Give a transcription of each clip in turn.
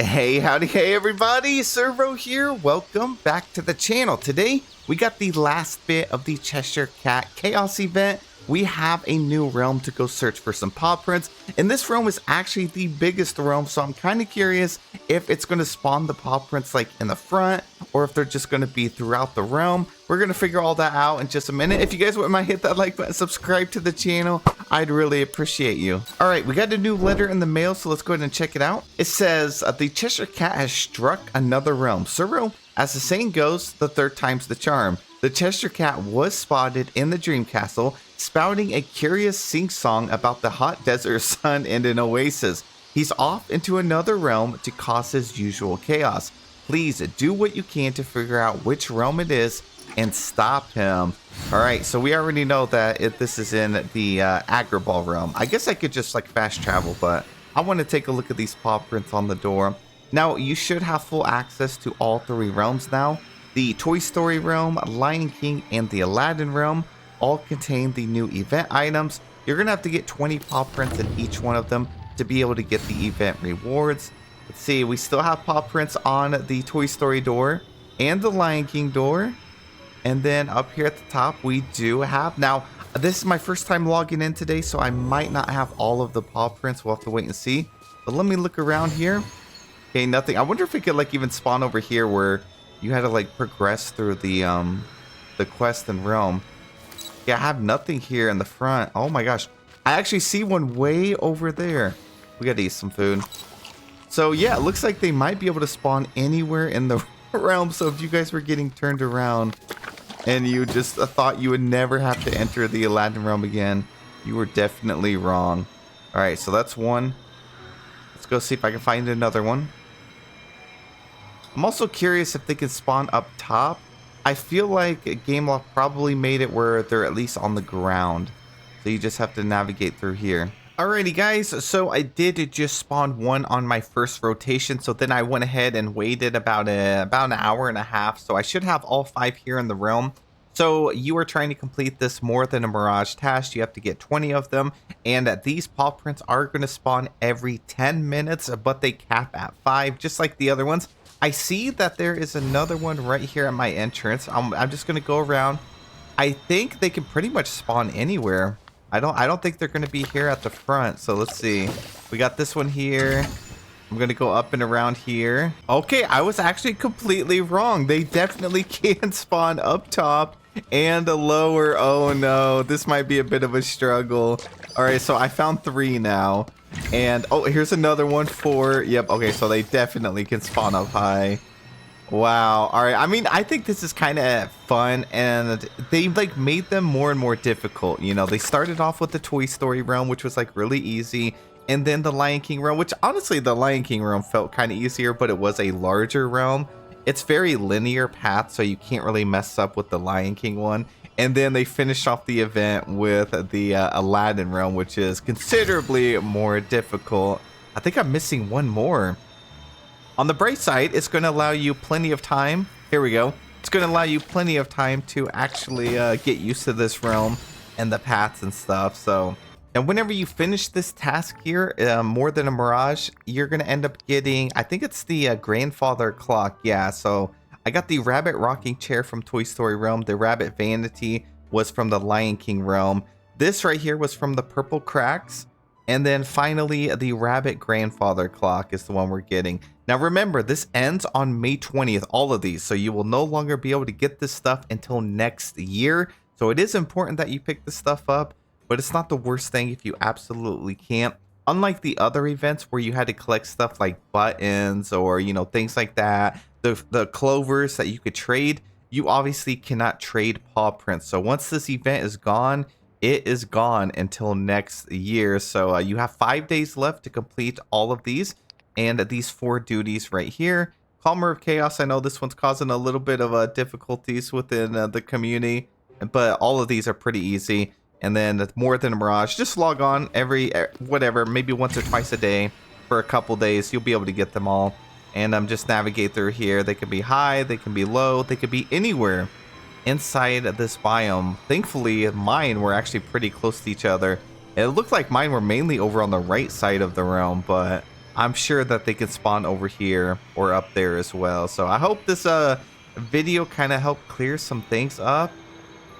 Hey everybody, Servo here. Welcome back to the channel. Today, we got the last bit of the Cheshire Chaos Event. We have a new realm to go search for some paw prints, and this realm is actually the biggest realm, so I'm kind of curious if it's going to spawn the paw prints like in the front, or if they're just going to be throughout the realm. We're going to figure all that out in just a minute. If you guys wouldn't mind, hit that like button, subscribe to the channel. I'd really appreciate you. All right, we got a new letter in the mail, so let's go ahead and check it out. It says, the Cheshire Cat has struck another realm. Servo, as the saying goes, the third time's the charm. The Cheshire Cat was spotted in the Dream Castle, spouting a curious sing-song about the hot desert sun and an oasis. He's off into another realm to cause his usual chaos. Please do what you can to figure out which realm it is and stop him. Alright, so we already know that this is in the Agrabah realm. I guess I could just like fast travel, but I want to take a look at these paw prints on the door. Now, you should have full access to all three realms now. The Toy Story realm, Lion King, and the Aladdin realm all contain the new event items. You're going to have to get 20 paw prints in each one of them to be able to get the event rewards. Let's see, we still have paw prints on the Toy Story door and the Lion King door. And then up here at the top, we do have... Now, this is my first time logging in today, so I might not have all of the paw prints. We'll have to wait and see. But let me look around here. Okay, nothing. I wonder if it could like even spawn over here where you had to like progress through the quest and realm. Yeah, I have nothing here in the front. Oh my gosh. I actually see one way over there. We gotta eat some food. So yeah, it looks like they might be able to spawn anywhere in the realm. So if you guys were getting turned around and you just thought you would never have to enter the Aladdin realm again, you were definitely wrong. Alright, so that's one. Let's go see if I can find another one. I'm also curious if they can spawn up top. I feel like Gameloft probably made it where they're at least on the ground. So you just have to navigate through here. Alrighty guys, so I did just spawn one on my first rotation. So then I went ahead and waited about an hour and a half. So I should have all 5 here in the realm. So you are trying to complete this more than a Mirage Task. You have to get 20 of them. And these paw prints are going to spawn every 10 minutes, but they cap at 5, just like the other ones. I see that there is another one right here at my entrance. I'm just going to go around. I think they can pretty much spawn anywhere. I don't think they're going to be here at the front. So let's see. We got this one here. I'm going to go up and around here. Okay, I was actually completely wrong. They definitely can spawn up top and lower. Oh no, this might be a bit of a struggle. All right, so I found 3 now. And oh, here's another one, 4. Yep, okay, so they definitely can spawn up high. Wow. All right, I mean, I think this is kind of fun, and they like made them more and more difficult. You know, they started off with the Toy Story realm, which was like really easy, and then the Lion King realm, which honestly the Lion King realm felt kind of easier, but it was a larger realm. It's very linear path, so you can't really mess up with the Lion King one. And then they finished off the event with the Aladdin realm, which is considerably more difficult. I think I'm missing one more. On the bright side, it's going to allow you plenty of time. Here we go. It's going to allow you plenty of time to actually get used to this realm and the paths and stuff. So, and whenever you finish this task here, more than a Mirage, you're going to end up getting, I think it's the grandfather clock. Yeah, so I got the rabbit rocking chair from Toy Story realm. The rabbit vanity was from the Lion King realm. This right here was from the purple cracks. And then finally, the rabbit grandfather clock is the one we're getting. Now remember, this ends on May 20th, all of these. So you will no longer be able to get this stuff until next year. So it is important that you pick this stuff up, but it's not the worst thing if you absolutely can't. Unlike the other events where you had to collect stuff like buttons or, you know, things like that, the clovers that you could trade, you obviously cannot trade paw prints. So once this event is gone, it is gone until next year. So you have 5 days left to complete all of these and these 4 duties right here. Calmer of Chaos, I know this one's causing a little bit of difficulties within the community, but all of these are pretty easy. And then more than a Mirage, just log on whatever, maybe once or twice a day for a couple days. You'll be able to get them all. And just navigate through here. They can be high, they can be low, they could be anywhere inside this biome. Thankfully, mine were actually pretty close to each other. It looked like mine were mainly over on the right side of the realm, but I'm sure that they can spawn over here or up there as well. So I hope this video kind of helped clear some things up.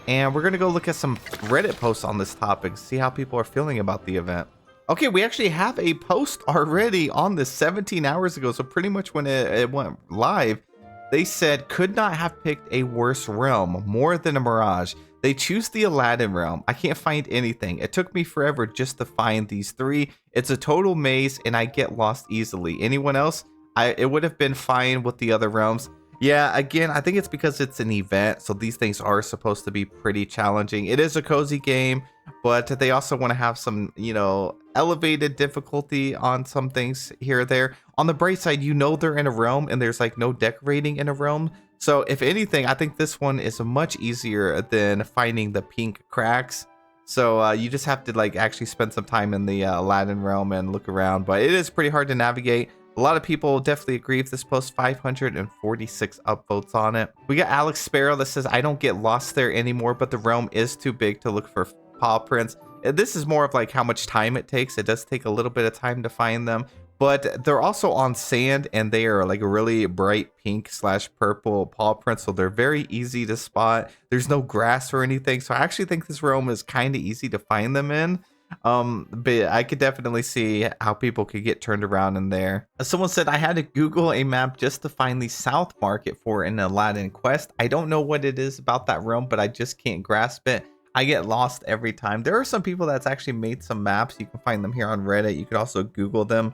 And we're going to go look at some Reddit posts on this topic, see how people are feeling about the event. Okay, we actually have a post already on this 17 hours ago. So pretty much when it went live, they said, could not have picked a worse realm, more than a Mirage. They choose the Aladdin realm. I can't find anything. It took me forever just to find these three. It's a total maze and I get lost easily. Anyone else? It would have been fine with the other realms. Yeah, again, I think it's because it's an event, so these things are supposed to be pretty challenging. It is a cozy game, but they also want to have some, you know, elevated difficulty on some things here or there. On the bright side, you know they're in a realm and there's like no decorating in a realm. So if anything, I think this one is much easier than finding the pink cracks. So you just have to like actually spend some time in the Aladdin realm and look around, but it is pretty hard to navigate. A lot of people definitely agree with this post. 546 upvotes on it. We got Alex Sparrow that says, I don't get lost there anymore, but the realm is too big to look for paw prints. This is more of like how much time it takes. It does take a little bit of time to find them, but they're also on sand and they are like a really bright pink / purple paw prints. So they're very easy to spot. There's no grass or anything. So I actually think this realm is kind of easy to find them in. But I could definitely see how people could get turned around in there. Someone said I had to Google a map just to find the South Market for an Aladdin quest. I don't know what it is about that realm, but I just can't grasp it. I get lost every time. There are some people that's actually made some maps. You can find them here on Reddit. You could also Google them.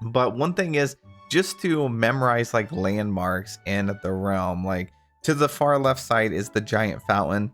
But one thing is just to memorize like landmarks in the realm. Like to the far left side is the giant fountain.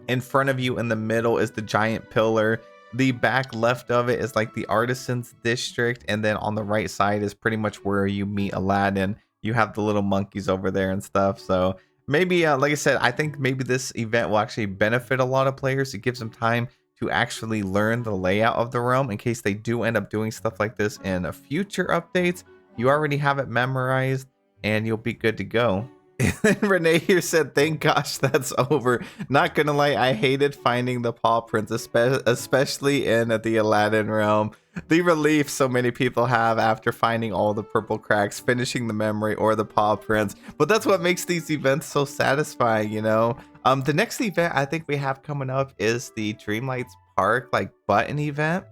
In front of you in the middle is the giant pillar. The back left of it is like the artisans district, and then on the right side is pretty much where you meet Aladdin. You have the little monkeys over there and stuff. So maybe like I said, I think maybe this event will actually benefit a lot of players. It gives them time to actually learn the layout of the realm in case they do end up doing stuff like this in future updates. You already have it memorized and you'll be good to go. And Renee here said, thank gosh that's over. Not gonna lie, I hated finding the paw prints, especially in the Aladdin realm. The relief so many people have after finding all the purple cracks, finishing the memory, or the paw prints. But that's what makes these events so satisfying, you know? The next event I think we have coming up is the Dreamlight Park like button event.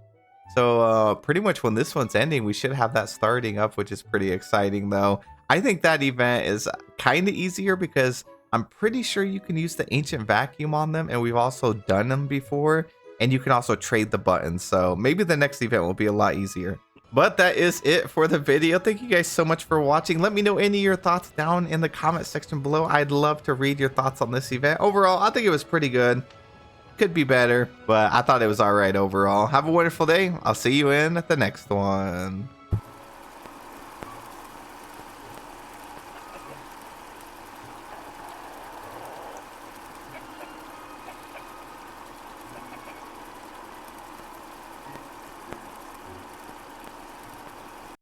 So pretty much when this one's ending, we should have that starting up, which is pretty exciting though. I think that event is kind of easier because I'm pretty sure you can use the ancient vacuum on them, and we've also done them before, and you can also trade the buttons. So maybe the next event will be a lot easier. But that is it for the video. Thank you guys so much for watching. Let me know any of your thoughts down in the comment section below. I'd love to read your thoughts on this event. Overall, I think it was pretty good. Could be better, but I thought it was all right overall. Have a wonderful day. I'll see you in the next one.